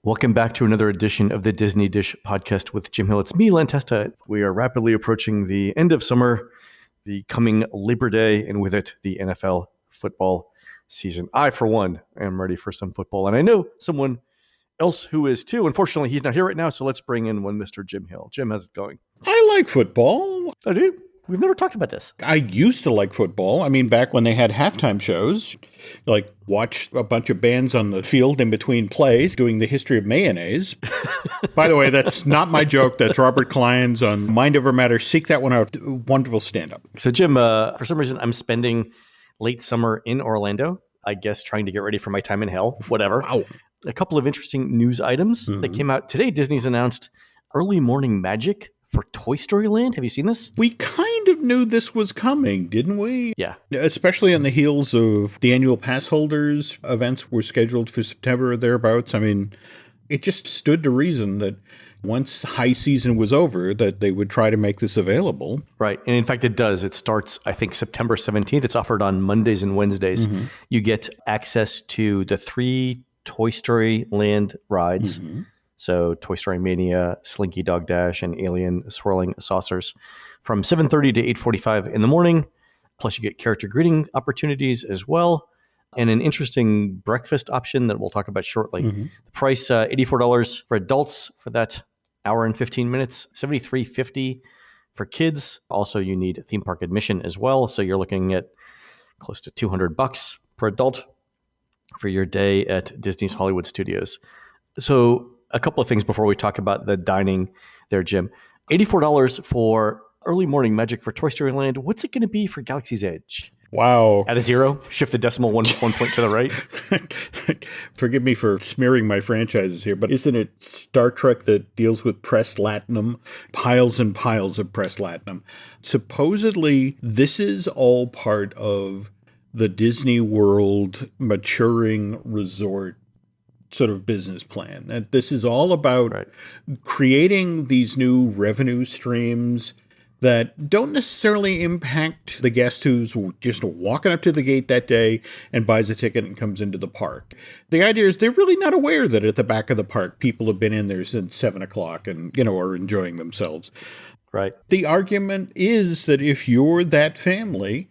Welcome back to another edition of the Disney Dish podcast with Jim Hill. It's me, Len Testa. We are rapidly approaching the end of summer, the coming Labor Day, and with it, the NFL football season. I, for one, am ready for some football, and I know someone else who is too. Unfortunately, he's not here right now, so let's bring in one Mr. Jim Hill. Jim, how's it going? I like football. I do. We've never talked about this. I used to like football. I mean, back when they had halftime shows, like watch a bunch of bands on the field in between plays doing the history of mayonnaise. By the way, that's not my joke. That's Robert Klein's on Mind Over Matter. Seek that one out. Wonderful stand-up. So, Jim, for some reason, I'm spending late summer in Orlando, I guess trying to get ready for my time in hell, whatever. Wow. A couple of interesting news items that came out today. Disney's announced early morning magic for Toy Story Land. Have you seen this? We kind of knew this was coming, didn't we? Yeah. Especially on the heels of the annual pass holders events were scheduled for September or thereabouts. I mean, it just stood to reason that once high season was over, that they would try to make this available. Right. And in fact, it does. It starts, I think, September 17th. It's offered on Mondays and Wednesdays. You get access to the 3 Toy Story Land rides. So Toy Story Mania, Slinky Dog Dash, and Alien Swirling Saucers from 7:30 to 8:45 in the morning. Plus you get character greeting opportunities as well. And an interesting breakfast option that we'll talk about shortly. The price, $84 for adults for that hour and 15 minutes, $73.50 for kids. Also, you need theme park admission as well. So you're looking at close to $200 per adult for your day at Disney's Hollywood Studios. So a couple of things before we talk about the dining there, Jim. $84 for early morning magic for Toy Story Land. What's it going to be for Galaxy's Edge? Wow. At a zero? Shift the decimal one point to the right? Forgive me for smearing my franchises here, but isn't it Star Trek that deals with press latinum? Piles and piles of press latinum. Supposedly, this is all part of the Disney World maturing resort sort of business plan. That this is all about creating these new revenue streams that don't necessarily impact the guest who's just walking up to the gate that day and buys a ticket and comes into the park. The idea is they're really not aware that at the back of the park, people have been in there since 7 o'clock and, are enjoying themselves. Right. The argument is that if you're that family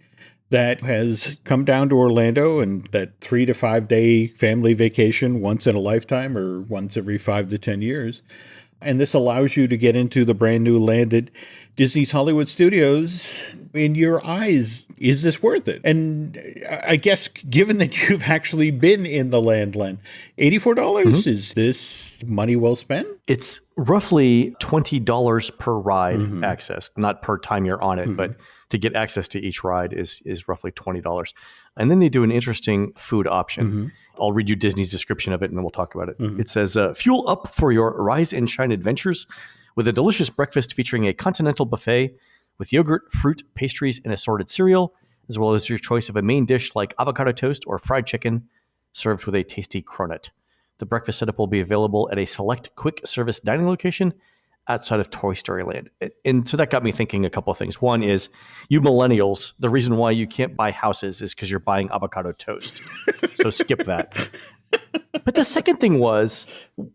that has come down to Orlando and that 3 to 5 day family vacation once in a lifetime or once every 5 to 10 years. And this allows you to get into the brand new land at Disney's Hollywood Studios. In your eyes, is this worth it? And I guess given that you've actually been in the land, Len, $84, is this money well spent? It's roughly $20 per ride access, not per time you're on it, but to get access to each ride is roughly $20. And then they do an interesting food option. I'll read you Disney's description of it and then we'll talk about it. It says, fuel up for your rise and shine adventures with a delicious breakfast featuring a continental buffet with yogurt, fruit, pastries, and assorted cereal, as well as your choice of a main dish like avocado toast or fried chicken served with a tasty cronut. The breakfast setup will be available at a select quick service dining location outside of Toy Story Land. And so that got me thinking a couple of things. One is, you millennials, the reason why you can't buy houses is because you're buying avocado toast. So skip that. But the second thing was,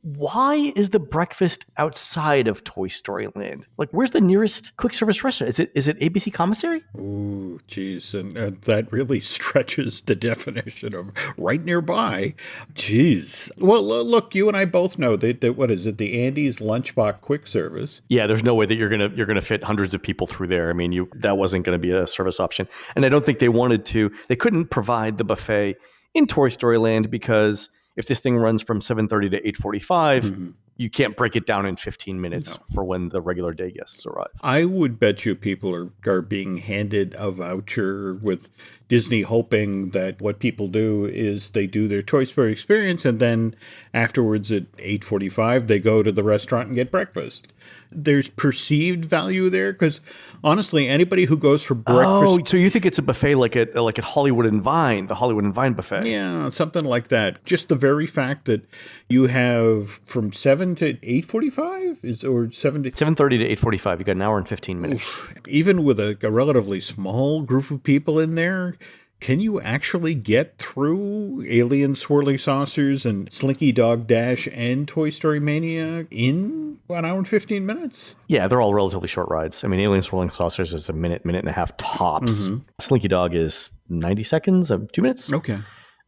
why is the breakfast outside of Toy Story Land? Like, where's the nearest quick service restaurant? Is it ABC Commissary? Ooh, geez. And that really stretches the definition of right nearby. Geez. Well, look, you and I both know that what is it, the Andy's Lunchbox quick service? Yeah, there's no way that you're gonna fit hundreds of people through there. I mean, that wasn't going to be a service option. And I don't think they wanted to. They couldn't provide the buffet in Toy Story Land because if this thing runs from 7:30 to 8:45, you can't break it down in 15 minutes for when the regular day guests arrive. I would bet you people are being handed a voucher with Disney hoping that what people do is they do their Toy Story experience and then afterwards at 8:45 they go to the restaurant and get breakfast. There's perceived value there because honestly, anybody who goes for breakfast. Oh, so you think it's a buffet like at Hollywood and Vine, the Hollywood and Vine buffet? Yeah, something like that. Just the very fact that you have from 7 to 8:45 or 7:30 to 8:45. You got an hour and 15 minutes. Even with a relatively small group of people in there, Can you actually get through Alien Swirly Saucers and Slinky Dog Dash and Toy Story Mania in 1 hour and 15 minutes? Yeah, they're all relatively short rides. I mean, Alien Swirling Saucers is a minute, minute and a half tops. Slinky Dog is 90 seconds, 2 minutes. Okay.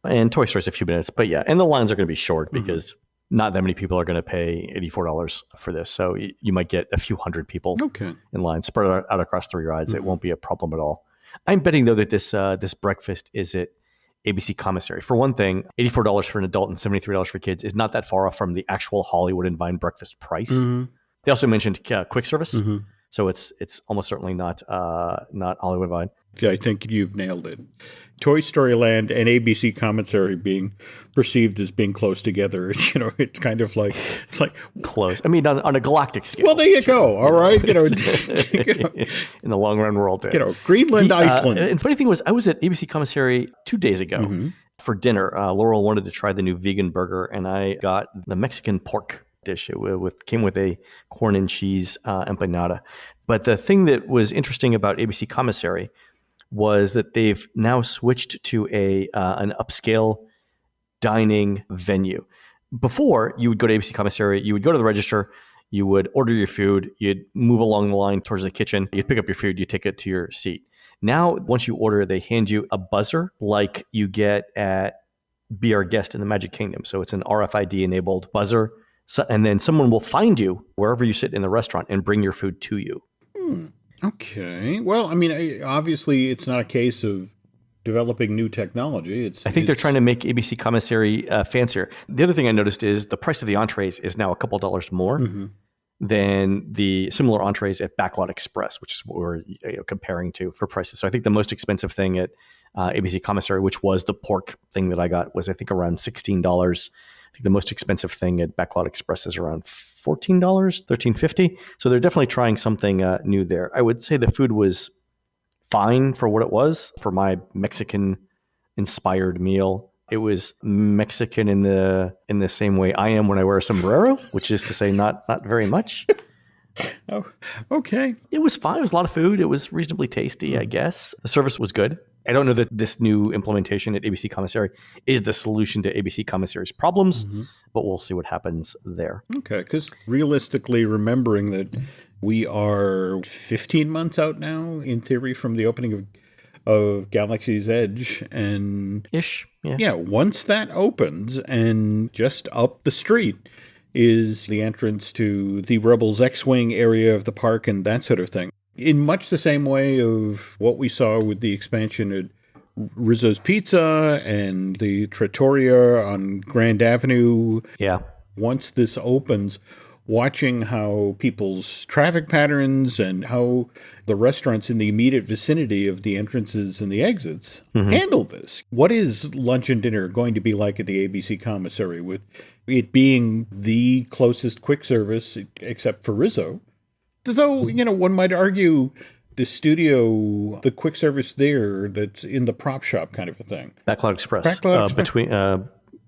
And Toy Story's a few minutes. But yeah, and the lines are going to be short because not that many people are going to pay $84 for this. So you might get a few hundred people in line spread out across 3 rides. It won't be a problem at all. I'm betting, though, that this breakfast is at ABC Commissary. For one thing, $84 for an adult and $73 for kids is not that far off from the actual Hollywood and Vine breakfast price. They also mentioned quick service, so it's almost certainly not Hollywood and Vine. Yeah, I think you've nailed it. Toy Story Land and ABC Commissary being perceived as being close together. It's kind of like close. I mean, on a galactic scale. Well, there you go. All right, in the long run world, Greenland, Iceland. And funny thing was, I was at ABC Commissary 2 days ago for dinner. Laurel wanted to try the new vegan burger, and I got the Mexican pork dish. It came with a corn and cheese empanada. But the thing that was interesting about ABC Commissary was that they've now switched to an upscale dining venue. Before, you would go to ABC Commissary, you would go to the register, you would order your food, you'd move along the line towards the kitchen, you'd pick up your food, you take it to your seat. Now, once you order, they hand you a buzzer like you get at Be Our Guest in the Magic Kingdom. So it's an RFID-enabled buzzer, and then someone will find you wherever you sit in the restaurant and bring your food to you. Okay. Well, I mean, obviously, it's not a case of developing new technology. I think they're trying to make ABC Commissary fancier. The other thing I noticed is the price of the entrees is now a couple dollars more than the similar entrees at Backlot Express, which is what we're comparing to for prices. So I think the most expensive thing at ABC Commissary, which was the pork thing that I got, was I think around $16. I think the most expensive thing at Backlot Express is around $14, $13.50. So they're definitely trying something new there. I would say the food was fine for what it was for my Mexican-inspired meal. It was Mexican in the same way I am when I wear a sombrero, which is to say, not very much. Oh, okay. It was fine. It was a lot of food. It was reasonably tasty, I guess. The service was good. I don't know that this new implementation at ABC Commissary is the solution to ABC Commissary's problems, but we'll see what happens there. Okay, because realistically, remembering that we are 15 months out now, in theory, from the opening of Galaxy's Edge, and once that opens, and just up the street is the entrance to the Rebels X-Wing area of the park and that sort of thing. In much the same way of what we saw with the expansion at Rizzo's Pizza and the Trattoria on Grand Avenue. Yeah. Once this opens, watching how people's traffic patterns and how the restaurants in the immediate vicinity of the entrances and the exits handle this. What is lunch and dinner going to be like at the ABC Commissary, with it being the closest quick service, except for Rizzo? Though, one might argue the studio, the quick service there, that's in the prop shop kind of a thing. Backlot Express.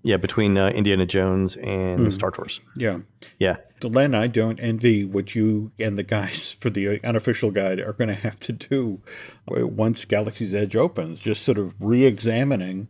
Between Indiana Jones and the Star Tours. Yeah. Yeah. Len, I don't envy what you and the guys for the unofficial guide are going to have to do once Galaxy's Edge opens, just sort of re-examining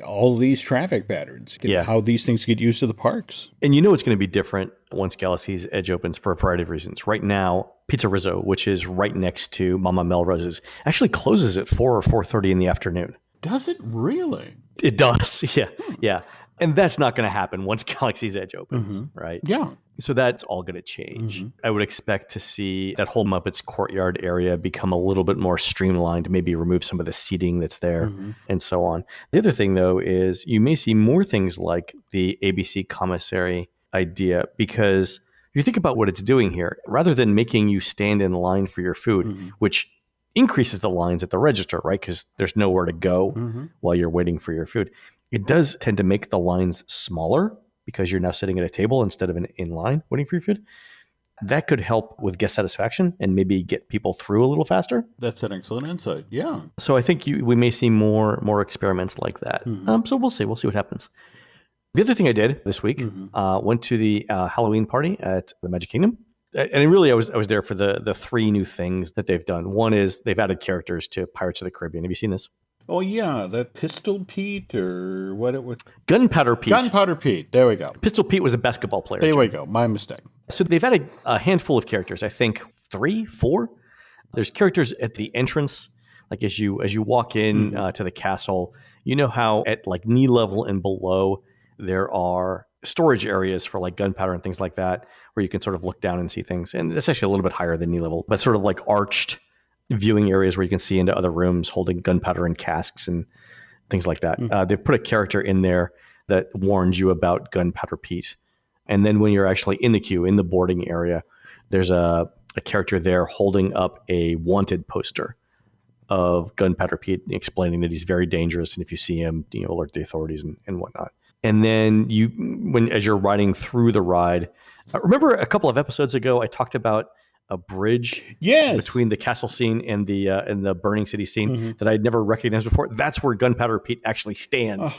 all these traffic patterns, how these things get used to the parks. And it's going to be different once Galaxy's Edge opens for a variety of reasons. Right now, Pizza Rizzo, which is right next to Mama Melrose's, actually closes at 4 or 4:30 in the afternoon. Does it really? It does, yeah. And that's not going to happen once Galaxy's Edge opens, right? Yeah. So that's all going to change. I would expect to see that whole Muppets courtyard area become a little bit more streamlined, maybe remove some of the seating that's there and so on. The other thing, though, is you may see more things like the ABC Commissary idea, because if you think about what it's doing here, rather than making you stand in line for your food, which increases the lines at the register, right? Because there's nowhere to go while you're waiting for your food. It does tend to make the lines smaller because you're now sitting at a table instead of in line waiting for your food. That could help with guest satisfaction and maybe get people through a little faster. That's an excellent insight. Yeah. So I think we may see more experiments like that. So we'll see. We'll see what happens. The other thing I did this week, went to the Halloween party at the Magic Kingdom. And really, I was there for the 3 new things that they've done. One is they've added characters to Pirates of the Caribbean. Have you seen this? Oh yeah, that Pistol Pete or what it was. Gunpowder Pete. Gunpowder Pete. There we go. Pistol Pete was a basketball player. There Jim. we go. My mistake. So they've had a handful of characters. I think 3, 4. There's characters at the entrance, like as you walk in to the castle. You know how at like knee level and below there are storage areas for like gunpowder and things like that, where you can sort of look down and see things. And it's actually a little bit higher than knee level, but sort of like arched viewing areas where you can see into other rooms holding gunpowder and casks and things like that. They've put a character in there that warns you about Gunpowder Pete. And then when you're actually in the queue, in the boarding area, there's a character there holding up a wanted poster of Gunpowder Pete, explaining that he's very dangerous, and if you see him, alert the authorities and whatnot. And then as you're riding through the ride, remember a couple of episodes ago I talked about a bridge between the castle scene and the burning city scene that I'd never recognized before. That's where Gunpowder Pete actually stands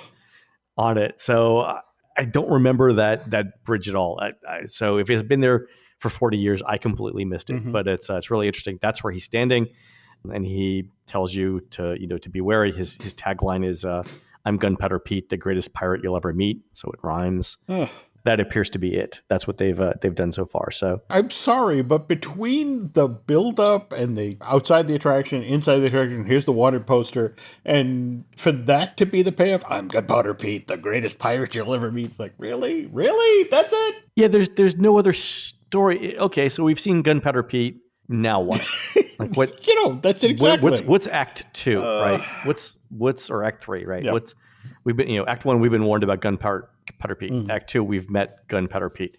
on it. So I don't remember that bridge at all. So if it's been there for 40 years, I completely missed it. But it's really interesting. That's where he's standing, and he tells you to be wary. His tagline is "I'm Gunpowder Pete, the greatest pirate you'll ever meet." So it rhymes. That appears to be it. That's what they've done so far. So I'm sorry, but between the build up and the outside the attraction, inside the attraction, here's the wanted poster, and for that to be the payoff, I'm Gunpowder Pete, the greatest pirate you'll ever meet. It's like, really? That's it? Yeah, there's no other story. Okay, so we've seen Gunpowder Pete. Now what? Like what? That's it exactly. What's Act 2, right? What's or Act 3, right? Yep. We've been Act 1 we've been warned about Gunpowder Pete. Act 2 we've met Gunpowder Pete.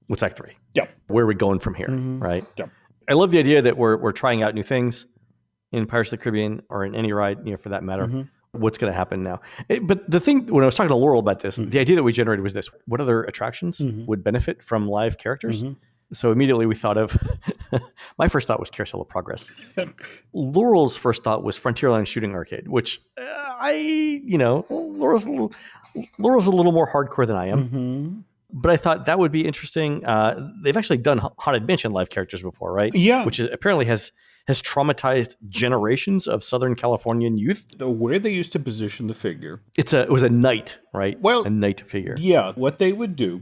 What's Act 3? Yep. Where are we going from here, right? Yep. I love the idea that we're trying out new things in Pirates of the Caribbean or in any ride, for that matter. What's going to happen now? But the thing, when I was talking to Laurel about this, the idea that we generated was this: what other attractions would benefit from live characters? So immediately we thought of, my first thought was Carousel of Progress. Laurel's first thought was Frontierland Shooting Arcade, which Laurel's a little more hardcore than I am. But I thought that would be interesting. They've actually done Haunted Mansion live characters before, right? Yeah. Which apparently has traumatized generations of Southern Californian youth. Where they used to position the figure. It was a knight, right? Well, a knight figure. Yeah. What they would do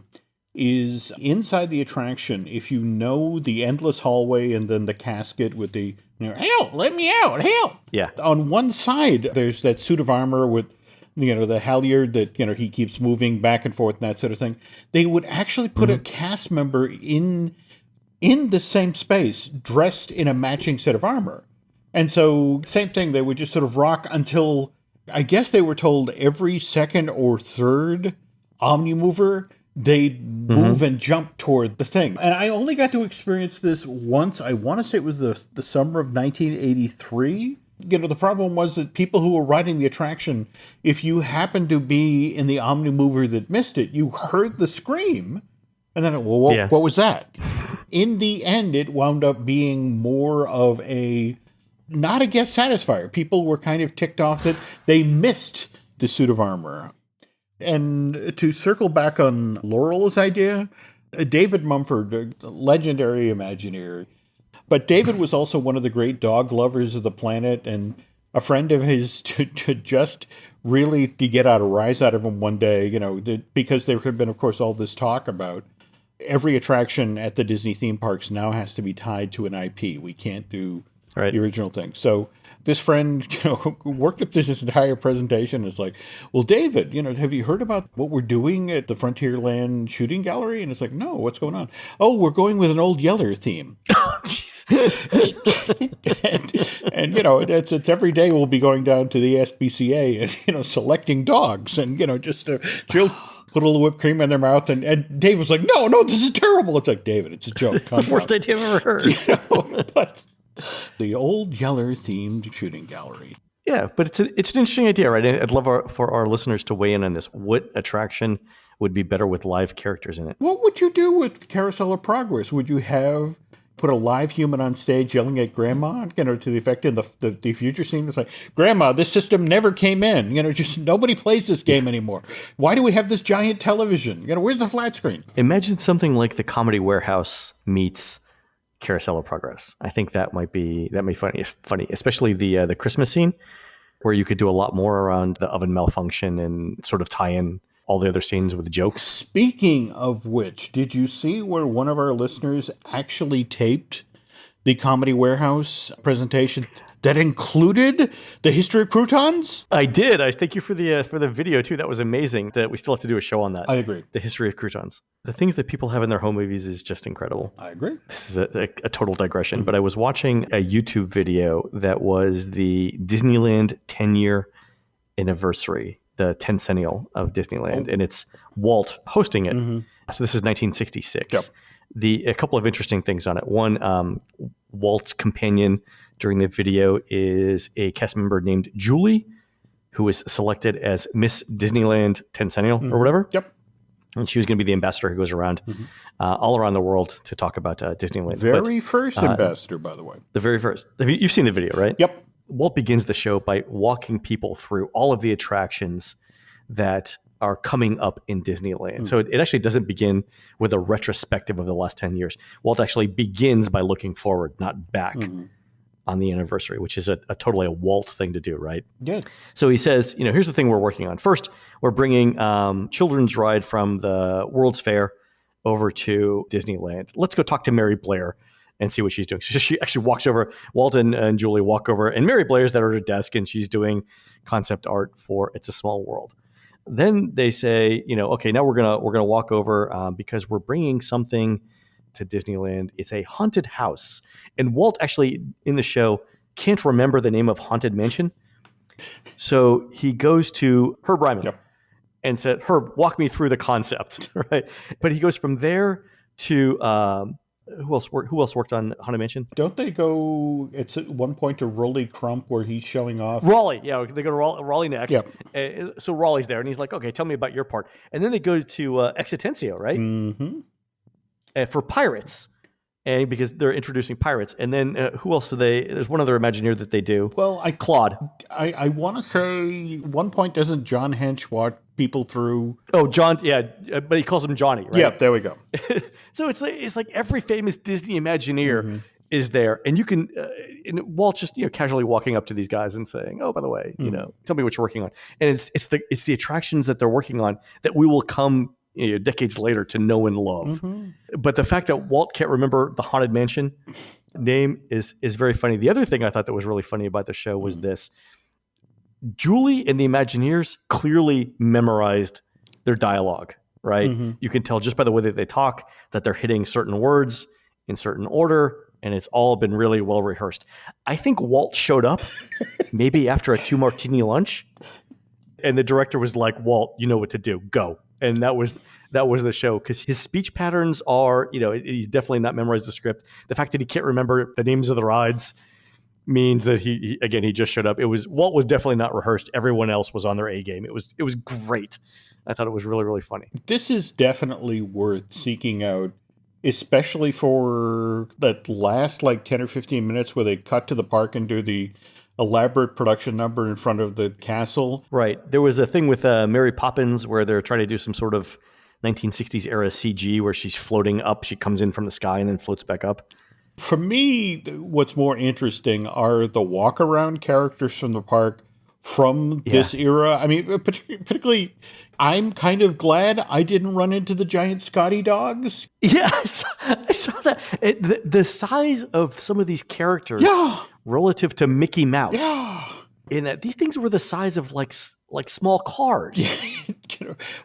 is inside the attraction, if you know the endless hallway and then the casket with the, help, let me out, help. Yeah. On one side, there's that suit of armor with, the halyard that, he keeps moving back and forth and that sort of thing. They would actually put a cast member in the same space, dressed in a matching set of armor. And so, same thing, they would just sort of rock until, I guess they were told every second or third Omnimover, they'd move and jump toward the thing. And I only got to experience this once. I want to say it was the summer of 1983. The problem was that people who were riding the attraction, if you happened to be in the Omnimover that missed it, you heard the scream. And then, what was that? In the end, it wound up being more of not a guest satisfier. People were kind of ticked off that they missed the suit of armor. And to circle back on Laurel's idea, David Mumford, a legendary Imagineer, but David was also one of the great dog lovers of the planet and a friend of his to just really to get a rise out of him one day, because there had been, of course, all this talk about every attraction at the Disney theme parks now has to be tied to an IP. We can't do the original thing. So this friend, worked up this entire presentation. It's like, well, David, have you heard about what we're doing at the Frontierland Shooting Gallery? And it's like, no, what's going on? Oh, we're going with an Old Yeller theme. Oh, jeez. and it's every day we'll be going down to the SPCA and, selecting dogs and, just to put a little whipped cream in their mouth. And Dave was like, no, this is terrible. It's like, David, it's a joke. It's the worst idea I've ever heard. But the Old Yeller themed shooting gallery. Yeah, but it's an interesting idea, right? I'd love for our listeners to weigh in on this. What attraction would be better with live characters in it? What would you do with Carousel of Progress? Would you put a live human on stage yelling at Grandma, to the effect in the future scene? It's like, Grandma, this system never came in. Just nobody plays this game anymore. Why do we have this giant television? Where's the flat screen? Imagine something like the Comedy Warehouse meets Carousel of Progress. I think that might be funny, especially the Christmas scene where you could do a lot more around the oven malfunction and sort of tie in all the other scenes with jokes. Speaking of which, did you see where one of our listeners actually taped the Comedy Warehouse presentation that included the history of croutons? I did. I thank you for the video too. That was amazing. That we still have to do a show on that. I agree. The history of croutons. The things that people have in their home movies is just incredible. I agree. This is a total digression, but I was watching a YouTube video that was the Disneyland 10-year anniversary, the 10th of Disneyland, and it's Walt hosting it. So this is 1966. Yep. A couple of interesting things on it. One, Walt's companion during the video is a cast member named Julie, who was selected as Miss Disneyland 10th or whatever. Yep. And she was going to be the ambassador who goes around all around the world to talk about Disneyland. Very first ambassador, by the way. The very first. You've seen the video, right? Yep. Walt begins the show by walking people through all of the attractions that are coming up in Disneyland. So it actually doesn't begin with a retrospective of the last 10 years. Walt actually begins by looking forward, not back on the anniversary, which is a totally a Walt thing to do, right? Good. So he says, here's the thing we're working on. First, we're bringing children's ride from the World's Fair over to Disneyland. Let's go talk to Mary Blair and see what she's doing. So she actually walks over, Walt and Julie walk over, and Mary Blair's at her desk, and she's doing concept art for It's a Small World. Then they say, okay, now we're gonna walk over because we're bringing something to Disneyland. It's a haunted house, and Walt actually in the show can't remember the name of Haunted Mansion, so he goes to Herb Ryman and said, "Herb, walk me through the concept." Right, but he goes from there to who else worked on Haunted Mansion? Don't they go? It's at one point to Rolly Crump where he's showing off. Raleigh, yeah, they go to Raleigh next. Yep. So Raleigh's there, and he's like, "Okay, tell me about your part." And then they go to Exitensio, right? Mm-hmm. For pirates, and because they're introducing pirates. And then who else do they? There's one other Imagineer that they do. Well, Claude. I want to say one point doesn't John Hench walk people through? Oh, John, yeah, but he calls him Johnny, right? Yeah, there we go. So it's like every famous Disney Imagineer is there, and you can and Walt just casually walking up to these guys and saying, "Oh, by the way, tell me what you're working on." And it's the attractions that they're working on that we will come decades later to know and love. But the fact that Walt can't remember the Haunted Mansion name is very funny. The other thing I thought that was really funny about the show was this. Julie and the Imagineers clearly memorized their dialogue, right? You can tell just by the way that they talk that they're hitting certain words in certain order, and it's all been really well rehearsed. I think Walt showed up maybe after a 2-martini lunch, and the director was like, "Walt, you know what to do, go." And that was the show, because his speech patterns are, he's definitely not memorized the script. The fact that he can't remember the names of the rides means that he just showed up. Walt was definitely not rehearsed. Everyone else was on their A game. It was great. I thought it was really, really funny. This is definitely worth seeking out, especially for that last 10 or 15 minutes where they cut to the park and do the elaborate production number in front of the castle. Right. There was a thing with Mary Poppins where they're trying to do some sort of 1960s era CG where she's floating up. She comes in from the sky and then floats back up. For me, what's more interesting are the walk-around characters from the park from this era. I mean, particularly, I'm kind of glad I didn't run into the giant Scotty dogs. Yeah, I saw that. The size of some of these characters relative to Mickey Mouse. Yeah. In that these things were the size of like small cars.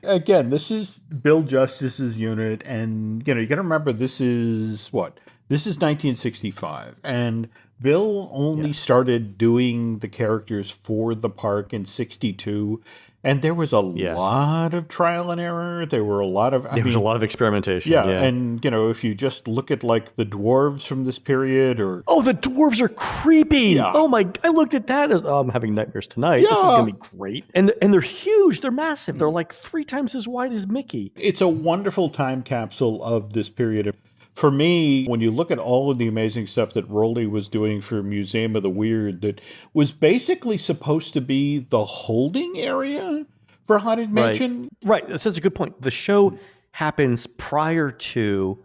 Again, this is Bill Justice's unit, and you got to remember this is 1965, and Bill only started doing the characters for the park in 62, and there was a lot of trial and error. There were a lot of there was a lot of experimentation. Yeah, and if you just look at the dwarves from this period, or the dwarves are creepy. Yeah. Oh my! I looked at that as I'm having nightmares tonight. Yeah. This is gonna be great, and they're huge. They're massive. They're like 3 times as wide as Mickey. It's a wonderful time capsule of this period. For me, when you look at all of the amazing stuff that Rolly was doing for Museum of the Weird, that was basically supposed to be the holding area for Haunted Mansion. Right. That's a good point. The show happens prior to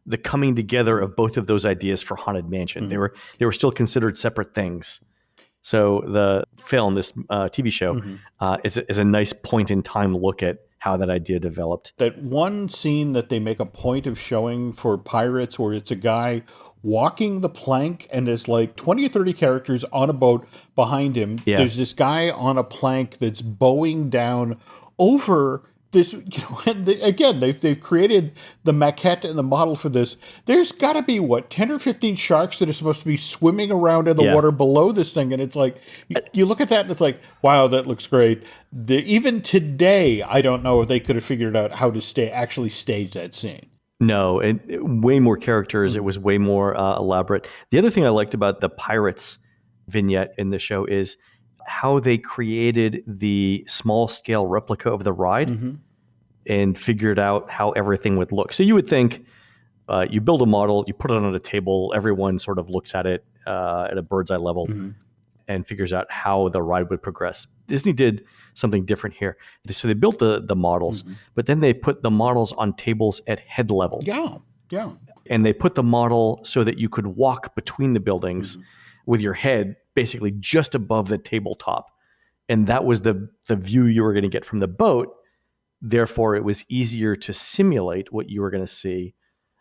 the coming together of both of those ideas for Haunted Mansion. They were still considered separate things So the film, this TV show, is a nice point in time look at how that idea developed. That one scene that they make a point of showing for Pirates where it's a guy walking the plank and there's like 20 or 30 characters on a boat behind him. Yeah. There's this guy on a plank that's bowing down over this, and again, they've created the maquette and the model for this. There's got to be, 10 or 15 sharks that are supposed to be swimming around in the water below this thing. And it's like, you look at that and it's like, wow, that looks great. Even today, I don't know if they could have figured out how to actually stage that scene. No, way more characters. It was way more elaborate. The other thing I liked about the Pirates vignette in the show is how they created the small scale replica of the ride and figured out how everything would look. So you would think you build a model, you put it on a table, everyone sort of looks at it at a bird's eye level and figures out how the ride would progress. Disney did something different here. So they built the models, but then they put the models on tables at head level. Yeah. And they put the model so that you could walk between the buildings with your head basically just above the tabletop. And that was the view you were going to get from the boat. Therefore, it was easier to simulate what you were going to see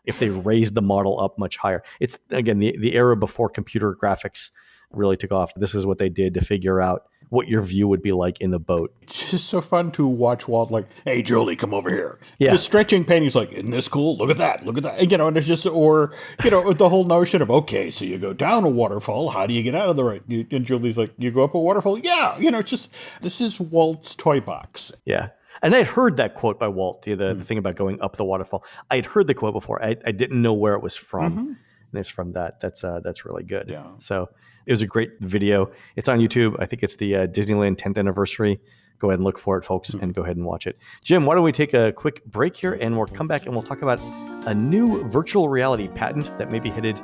if they raised the model up much higher. It's, again, the era before computer graphics really took off. This is what they did to figure out what your view would be like in the boat. It's just so fun to watch Walt like, hey, Julie, come over here. Yeah. The stretching painting's like, isn't this cool? Look at that. Look at that. And, and it's just, or, the whole notion of, okay, so you go down a waterfall. How do you get out of the right? And Julie's like, you go up a waterfall? Yeah. It's just, this is Walt's toy box. Yeah. And I'd heard that quote by Walt, the thing about going up the waterfall. I'd heard the quote before. I didn't know where it was from. And it's from that. That's really good. Yeah. So it was a great video. It's on YouTube. I think it's the Disneyland 10th anniversary. Go ahead and look for it, folks, and go ahead and watch it. Jim, why don't we take a quick break here, and we'll come back and we'll talk about a new virtual reality patent that may be headed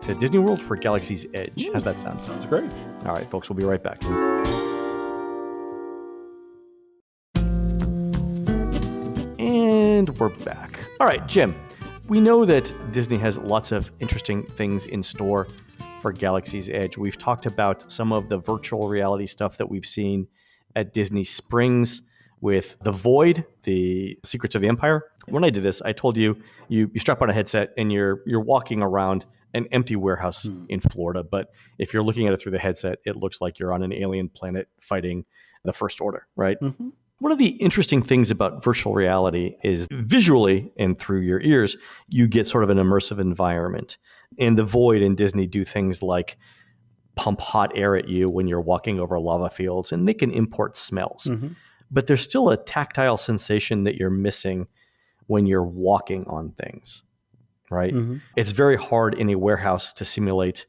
to Disney World for Galaxy's Edge. How's that sound? Sounds great. All right, folks, we'll be right back. And we're back. All right, Jim, we know that Disney has lots of interesting things in store for Galaxy's Edge. We've talked about some of the virtual reality stuff that we've seen at Disney Springs with the Void, the Secrets of the Empire. When I did this, I told you strap on a headset and you're walking around an empty warehouse in Florida. But if you're looking at it through the headset, it looks like you're on an alien planet fighting the First Order, right? One of the interesting things about virtual reality is visually and through your ears, you get sort of an immersive environment. And the Void and Disney do things like pump hot air at you when you're walking over lava fields, and they can import smells. But there's still a tactile sensation that you're missing when you're walking on things, right? It's very hard in a warehouse to simulate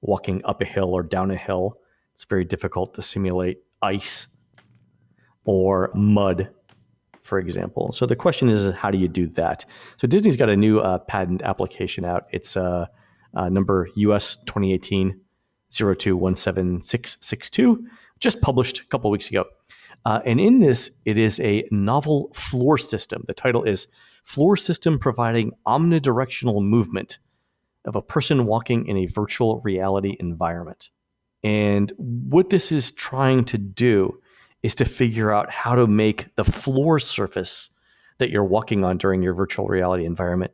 walking up a hill or down a hill. It's very difficult to simulate ice or mud, for example. So the question is, how do you do that? So Disney's got a new patent application out. It's number US 2018 0217662, just published a couple of weeks ago. And in this, it is a novel floor system. The title is Floor System Providing Omnidirectional Movement of a Person Walking in a Virtual Reality Environment. And what this is trying to do is to figure out how to make the floor surface that you're walking on during your virtual reality environment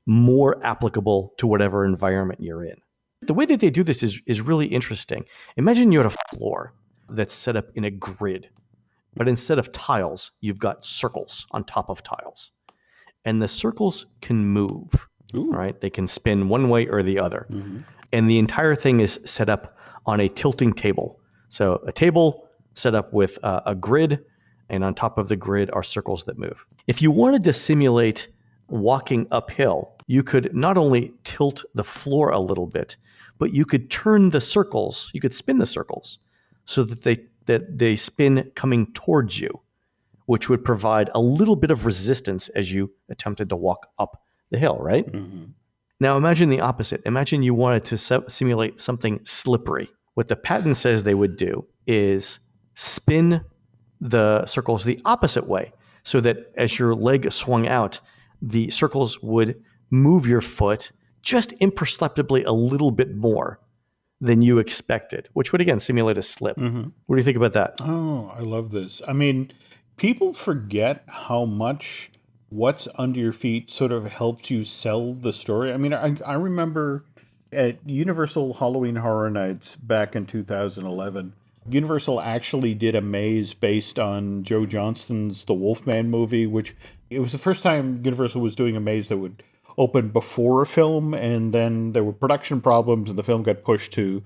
more applicable to whatever environment you're in. The way that they do this is really interesting. Imagine you're at a floor that's set up in a grid, but instead of tiles, you've got circles on top of tiles. And the circles can move, right? They can spin one way or the other. And the entire thing is set up on a tilting table. So a table set up with a grid, and on top of the grid are circles that move. If you wanted to simulate walking uphill, you could not only tilt the floor a little bit, but you could turn the circles, you could spin the circles so that they spin coming towards you, which would provide a little bit of resistance as you attempted to walk up the hill, right? Now imagine the opposite. Imagine you wanted to simulate something slippery. What the patent says they would do is spin the circles the opposite way so that as your leg swung out, the circles would move your foot just imperceptibly a little bit more than you expected, which would, again, simulate a slip. Mm-hmm. What do you think about that? Oh, I love this. I mean, people forget how much what's under your feet sort of helps you sell the story. I mean, I remember at Universal Halloween Horror Nights back in 2011, Universal actually did a maze based on Joe Johnston's The Wolfman movie, which it was the first time Universal was doing a maze that would open before a film, and then there were production problems and the film got pushed to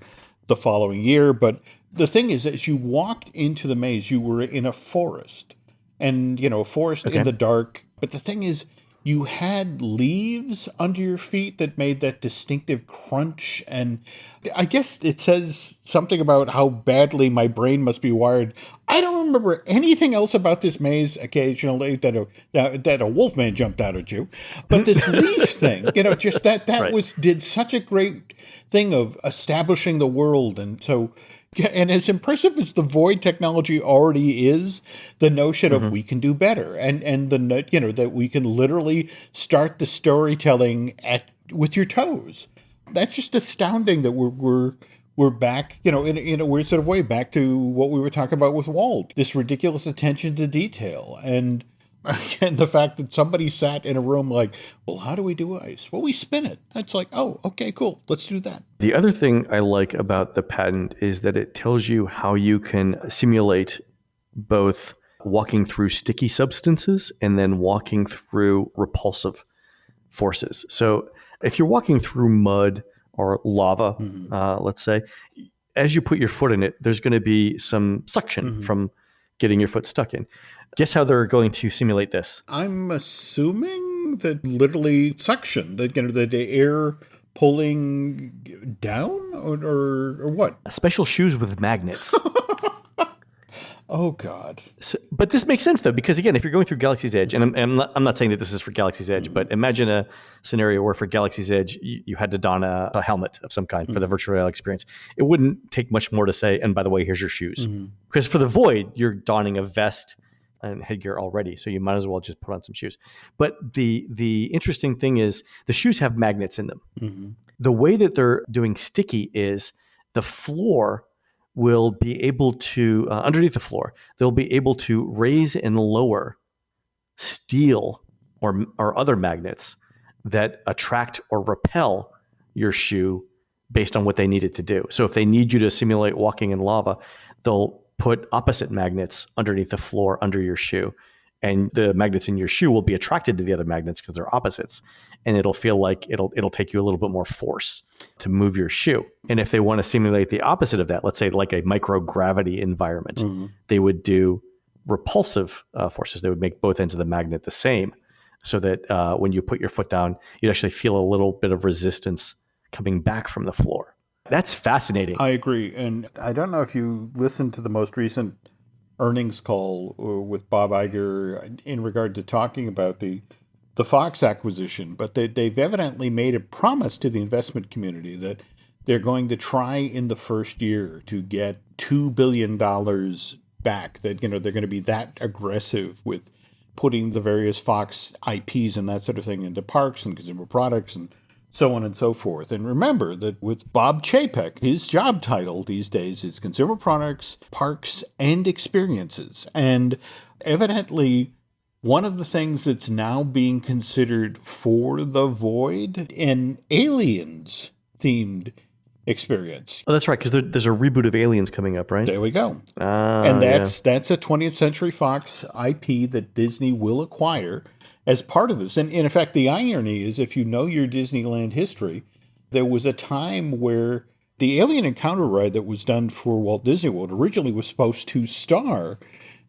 the following year. But the thing is, as you walked into the maze, you were in a forest, and, you know, a forest in the dark. But the thing is, you had leaves under your feet that made that distinctive crunch. And I guess it says something about how badly my brain must be wired. I don't remember anything else about this maze occasionally that a wolfman jumped out at you. But this leaf thing, you know, just that right. did such a great thing of establishing the world. And so, yeah, and as impressive as the Void technology already is, the notion of we can do better, and the, you know, that we can literally start the storytelling with your toes. That's just astounding that we're back, you know, in a weird sort of way, back to what we were talking about with Walt. This ridiculous attention to detail, and the fact that somebody sat in a room like, well, how do we do ice? Well, we spin it. It's like, oh, okay, cool. Let's do that. The other thing I like about the patent is that it tells you how you can simulate both walking through sticky substances and then walking through repulsive forces. So if you're walking through mud or lava, let's say, as you put your foot in it, there's going to be some suction from getting your foot stuck in. Guess how they're going to simulate this? I'm assuming that literally suction, that, you know, the air pulling down or what? Special shoes with magnets. Oh, God. So, but this makes sense, though, because, again, if you're going through Galaxy's Edge, and I'm not saying that this is for Galaxy's Edge, but imagine a scenario where for Galaxy's Edge, you had to don a helmet of some kind for the virtual reality experience. It wouldn't take much more to say, and by the way, here's your shoes. Because for the Void, you're donning a vest and headgear already, so you might as well just put on some shoes. But the interesting thing is the shoes have magnets in them. The way that they're doing sticky is the floor will be able to, underneath the floor, they'll be able to raise and lower steel or other magnets that attract or repel your shoe based on what they need it to do. So if they need you to simulate walking in lava, they'll put opposite magnets underneath the floor under your shoe. And the magnets in your shoe will be attracted to the other magnets because they're opposites. And it'll feel like it'll take you a little bit more force to move your shoe. And if they want to simulate the opposite of that, let's say like a microgravity environment, they would do repulsive forces. They would make both ends of the magnet the same so that when you put your foot down, you'd actually feel a little bit of resistance coming back from the floor. That's fascinating. I agree. And I don't know if you listened to the most recent earnings call with Bob Iger in regard to talking about the Fox acquisition, but they've evidently made a promise to the investment community that they're going to try in the first year to get $2 billion back, that, you know, they're going to be that aggressive with putting the various Fox IPs and that sort of thing into parks and consumer products and so on and so forth. And remember that with Bob Chapek, his job title these days is Consumer Products, Parks, and Experiences. And evidently, one of the things that's now being considered for the Void, an Aliens-themed experience. Oh, that's right, because there's a reboot of Aliens coming up, right? There we go. And that's a 20th Century Fox IP that Disney will acquire as part of this. And in fact, the irony is, if you know your Disneyland history, there was a time where the Alien Encounter ride that was done for Walt Disney World originally was supposed to star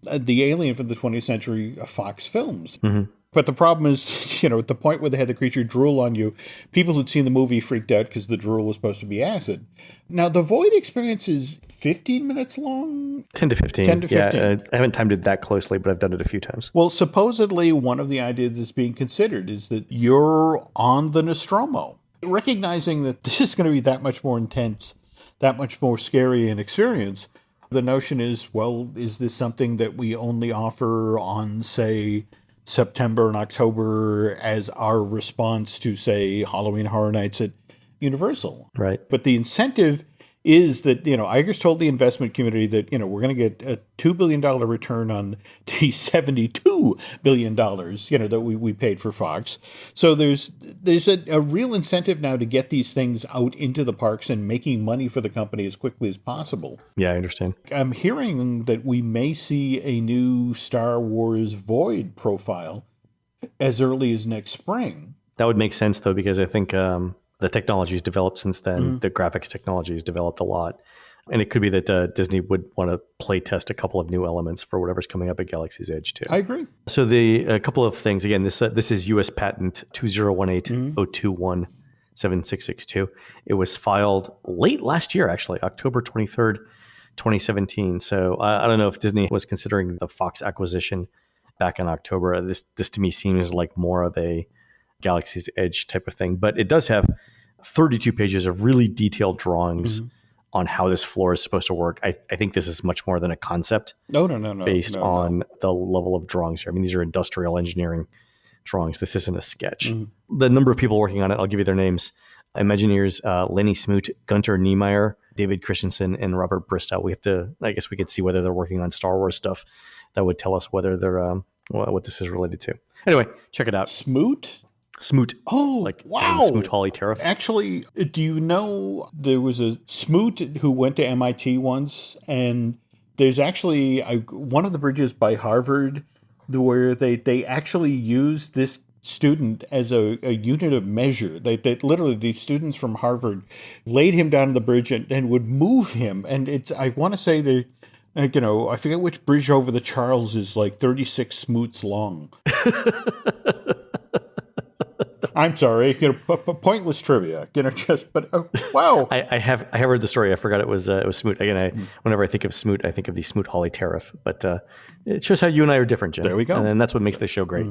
the alien from the 20th Century Fox films. But the problem is, you know, at the point where they had the creature drool on you, people who'd seen the movie freaked out because the drool was supposed to be acid. Now, the Void experience is 15 minutes long? 10 to 15. 10 to 15. Yeah, I haven't timed it that closely, but I've done it a few times. Well, supposedly one of the ideas that's being considered is that you're on the Nostromo. Recognizing that this is going to be that much more intense, that much more scary an experience, the notion is, well, is this something that we only offer on, say, September and October as our response to, say, Halloween Horror Nights at Universal? Right. But the incentive is that, Iger's told the investment community that, we're going to get a $2 billion return on the $72 billion, that we paid for Fox. So there's a real incentive now to get these things out into the parks and making money for the company as quickly as possible. Yeah, I understand. I'm hearing that we may see a new Star Wars Void profile as early as next spring. That would make sense, though, because I think the technology has developed since then. The graphics technology has developed a lot. And it could be that Disney would want to play test a couple of new elements for whatever's coming up at Galaxy's Edge, too. I agree. So a couple of things. Again, this is U.S. patent 2018-021-7662. It was filed late last year, actually, October 23rd, 2017. So I don't know if Disney was considering the Fox acquisition back in October. This to me seems like more of a Galaxy's Edge type of thing. But it does have 32 pages of really detailed drawings on how this floor is supposed to work. I think this is much more than a concept. No. Based on the level of drawings here. I mean, these are industrial engineering drawings. This isn't a sketch. The number of people working on it, I'll give you their names. Imagineers Lenny Smoot, Gunter Niemeyer, David Christensen, and Robert Bristow. I guess we could see whether they're working on Star Wars stuff. That would tell us whether they're what this is related to. Anyway, check it out. Smoot. Oh, wow. Smoot Hawley Tariff. Actually, do you know there was a Smoot who went to MIT once, and there's actually one of the bridges by Harvard where they actually used this student as a unit of measure. They literally, these students from Harvard laid him down on the bridge and would move him. And I want to say they, I forget which bridge over the Charles is like 36 Smoots long. I'm sorry, pointless trivia. Wow. I have heard the story. I forgot it was Smoot. Again, whenever I think of Smoot, I think of the Smoot Hawley Tariff. But it shows how you and I are different, Jim. There we go. And that's what makes this show great.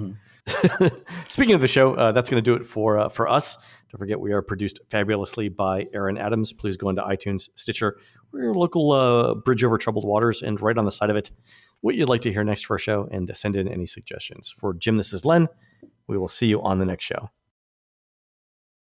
Speaking of the show, that's going to do it for us. Don't forget, we are produced fabulously by Aaron Adams. Please go into iTunes, Stitcher, or your local bridge over troubled waters, and right on the side of it, what you'd like to hear next for a show, and send in any suggestions. For Jim, this is Len. We will see you on the next show.